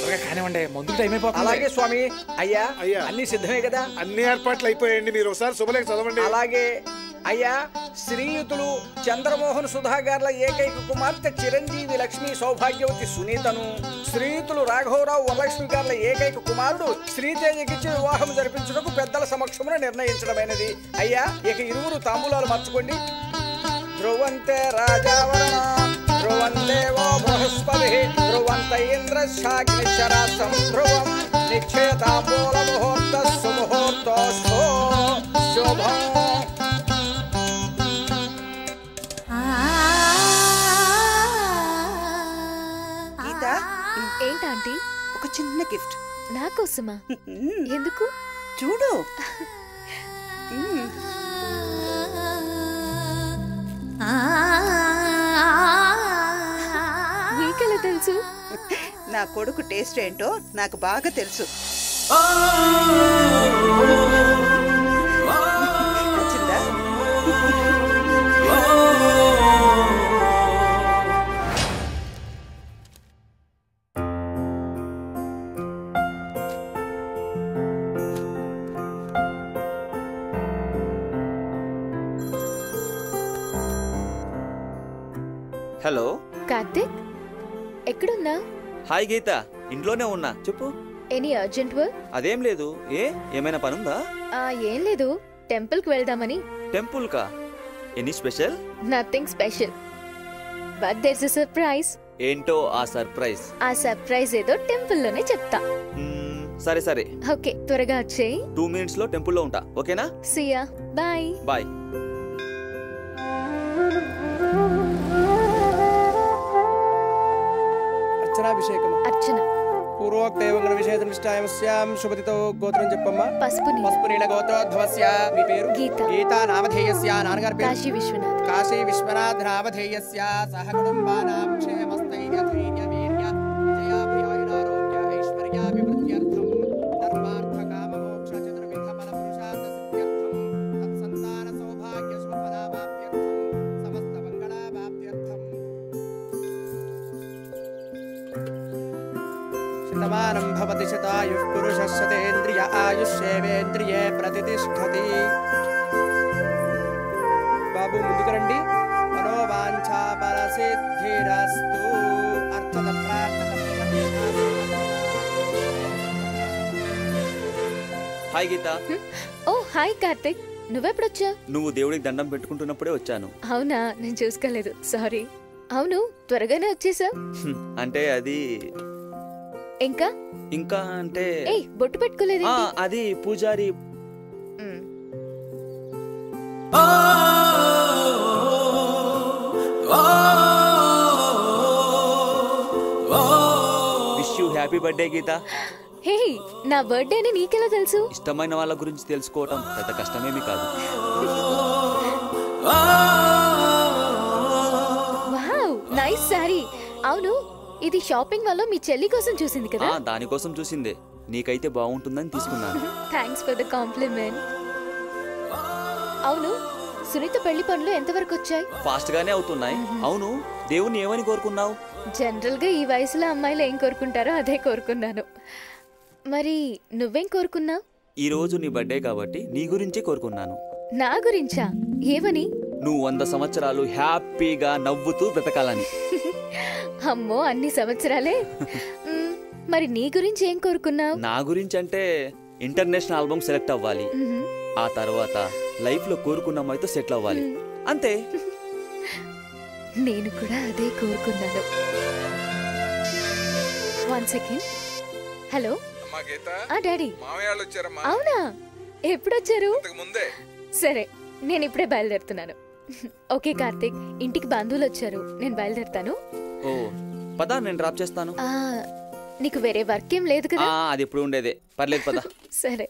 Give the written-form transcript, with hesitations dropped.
తొందరగా కానివ్వండి, మందులు టైం అయిపోతుంది. అలాగే స్వామి. అయ్యా అయ్యా. అన్ని సిద్ధమే కదా? అన్ని ఏర్పాట్లు అయిపోయాయండి, మీరు ఒకసారి శుభలేఖ చదవండి. అలాగే అయ్యా. శ్రీయుతులు చంద్రమోహన్ సుధాగార్ల ఏకైక కుమార్తె చిరంజీవి లక్ష్మీ సౌభాగ్యవతి సునీతను, శ్రీయుతులు రాఘవరావు వరలక్ష్మి గార్ల ఏకైక కుమారుడు శ్రీతేజకిచ్చి వివాహం జరిపించుటకు పెద్దల సమక్షమున నిర్ణయించడమైనది. అయ్యా ఇక ఇరువురు తాంబూలాలు మార్చుకోండి. ధ్రువంతే రాజావరణ ధ్రువందేవో బృహస్పతి ధ్రువంత ఇంద్రశాగ్నిశరా సంధ్రువం నిక్షేతాంబూల ముహూర్త సుముహూర్తోస్తు శుభం. ఏంటంటీ? ఒక చిన్న గిఫ్ట్ నా కోసమా? ఎందుకు? చూడు. మీకెలా తెలుసు? నా కొడుకు టేస్ట్ ఏంటో నాకు బాగా తెలుసు. నచ్చిందా? హలో కార్తిక్, ఎక్కడున్నా? హాయ్ గీత, ఇంట్లోనే ఉన్నా. చెప్పు. Any urgent work? అదేం లేదు. ఏమైనా పనుందా? ఏం లేదు, టెంపుల్ కి వెళ్దామని. టెంపుల్ కా? Any special? Nothing special, but there's a surprise. ఏంటో ఆ సర్ప్రైజ్? ఆ సర్ప్రైజ్ ఏదో టెంపుల్ లోనే చెప్తా. సరే సరే. ఓకే, త్వరగా వచ్చేయ్. 2 minutes లో టెంపుల్లో ఉంటా. ఓకేనా? See ya. బాయ్. బాయ్. అర్చన. పూర్వోక్త ఏవంగన విషయదృష్టాయమస్యాం శుభతితో గోత్రం చెప్పమ్మా. పసుపు నీల గోత్రోద్భవస్య. మీ పేరు? గీత. గీతా నామధేయస్య. నాన్నగారి పేరు? కాశీ విశ్వనాథ్. కాశీ విశ్వనాథ్ నామధేయస్య. సహ కుటుంబానాం క్షేమస్థైర్య ధైర్య వీర్య విజయాభ్యాయురారోగ్య ఐశ్వర్యాభివృద్ధ్యర్థం ధర్మార్థ కామ మోక్ష చతుర్విధ ఫల పురుషార్థ సిద్ధ్యర్థం తత్సంతాన సౌభాగ్య శుభఫలావాప్త్యర్థం సమస్త మంగళావాప్త్యర్థం శతమానం భవతి శతాయుః పురుషः శతేంద్రియ ఆయుష్యేవేంద్రియే ప్రతితిష్ఠతి. బాబు ముందుకు రండి. మనోవాంఛా ఫలసిద్ధిరస్తు. అర్థత ప్రార్థన. హాయ్ గీత. ఓ హాయ్ కార్తిక్, నువ్వెప్పుడొచ్చా? నువ్వు దేవుడికి దండం పెట్టుకుంటున్నప్పుడే వచ్చాను. అవునా, నేను చూసుకోలేదు, సారీ. అవును, త్వరగానే వచ్చేసా. అంటే అది ఇంకా అంటే బొట్టు పెట్టుకోలేదు. అది పూజారి. విష్ యూ హ్యాపీ బర్త్డే గీత. హే, నా బర్త్డే అని నీకెలా తెలుసు? ఇష్టమైన వాళ్ళ గురించి తెలుసుకోవటం పెద్ద కష్టమేమీ కాదు. Wow, nice sorry. అవును, ఇది షాపింగ్ వల్ల మీ చెల్లి కోసం చూసింది కదా? దానికోసం చూసిందే. నీకైతే బాగుంటుందని తీసుకున్నాను. Thanks for the complement. అవును, సునీత పెళ్లి పనులు ఎంతవరకు వచ్చాయి? ఫాస్ట్ గానే అవుతున్నాయి. అవును, దేవుణ్ణి ఏమని కోరుకున్నావు? జనరల్ గా ఈ వయసులో అమ్మాయిలు ఏం కోరుకుంటారో అదే కోరుకున్నాను. మరి నువ్వేం కోరుకున్నావు? ఈ రోజు నీ బర్త్డే కాబట్టి నీ గురించి కోరుకున్నాను. నా గురించా? ఏమని? నువ్వు 100 సంవత్సరాలు హ్యాపీగా నవ్వుతూ బ్రతకాలని. అమ్మో, అన్ని సంవత్సరాలే. మరి నీ గురించి ఏం కోరుకున్నావు? నా గురించి అంటే ఇంటర్నేషనల్ ఆల్బమ్ సెలెక్ట్ అవ్వాలి. ఆ తర్వాత లైఫ్ లో కోరుకున్న అమ్మాయితో సెటిల్ అవ్వాలి. అంతే. నేను కూడా అదే కోరుకున్నాను. 1 సెకండ్. Hello daddy. అవునా, ఎప్పుడొచ్చారు? సరే, నేను ఇప్పుడే బయలుదేరుతున్నాను. ఓకే కార్తిక్, ఇంటికి బంధువులు వచ్చారు, నేను బయలుదేరుతాను. ఓ పదా, నేను డ్రాప్ చేస్తాను. నీకు వేరే వర్క్ ఏం లేదు కదా? అది ఎప్పుడు ఉండేదే. పర్లేదు పదా. సరే.